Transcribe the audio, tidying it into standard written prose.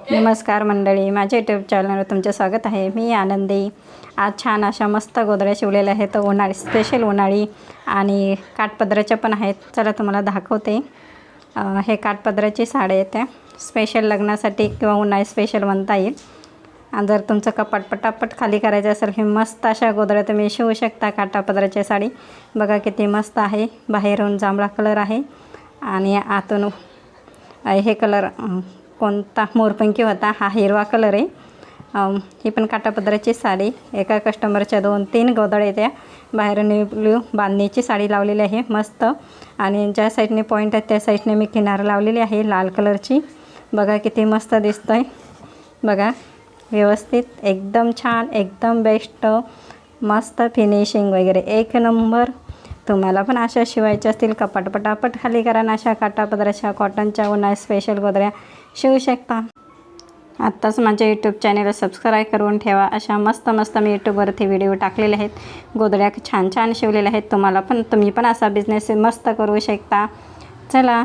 नमस्कार मंडळी, माझ्या यूट्यूब चॅनलवर तुमचे स्वागत आहे। मी आनंदी। आज छान अशा मस्त गोधड्या शिवलेल्या आहेत, उन्हाळी स्पेशल उन्हाळी आणि काठपदराच्या पण आहेत। चला तुम्हाला दाखवते। हे काठपदराची साडी आहे, स्पेशल लग्नासाठी किंवा उन्हाळी स्पेशल म्हणता येईल। आणि जर तुमचं कपाट पटापट खाली करायचं असेल हे मस्त अशा गोधड्या तुम्ही शिवू शकता। काठपदराची साडी बघा किती मस्त आहे। बाहेरून जांभळा कलर आहे आणि आतून हे कलर कोणता मोरपंखी होता, हा हिरवा कलर आहे। ही पण काठापदराची साडी। एका कस्टमरच्या 2-3 गोधड्या त्या बाहेरून ब्लू बांधणीची साडी लावलेली आहे मस्त। आणि ज्या साईडने पॉइंट आहे त्या साईडने मी किनार लावलेली आहे लाल कलरची। बघा किती मस्त दिसतंय, बघा व्यवस्थित एकदम छान, एकदम बेस्ट, मस्त फिनिशिंग वगैरे एक नंबर। तुम्हाला पण अशा शिवायच्या असतील कपाट पटापट खाली करा, अशा काठापदराच्या कॉटनच्या उन्हाळी स्पेशल गोधड्या शिवू शकता। आत्ताच माझ्या यूट्यूब चॅनलला सबस्क्राईब करून ठेवा। अशा मस्त मस्त मी यूट्यूबवरती व्हिडिओ टाकलेले आहेत, गोधड्या छान छान शिवलेल्या आहेत। तुम्ही पण असा बिझनेस मस्त करू शकता। चला।